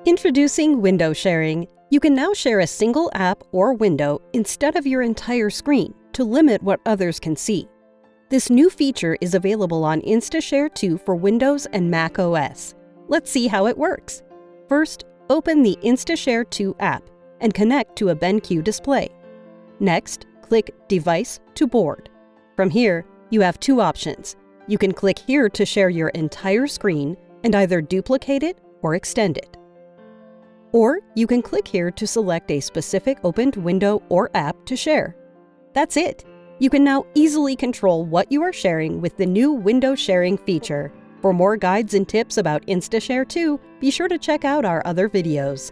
Introducing window sharing. You can now share a single app or window instead of your entire screen to limit what others can see. This new feature is available on InstaShare 2 for Windows and macOS. Let's see how it works. First, open the InstaShare 2 app and connect to a BenQ display. Next, click Device to Board. From here, you have two options. You can click here to share your entire screen and either duplicate it or extend it. Or you can click here to select a specific opened window or app to share. That's it! You can now easily control what you are sharing with the new window sharing feature. For more guides and tips about InstaShare 2, be sure to check out our other videos.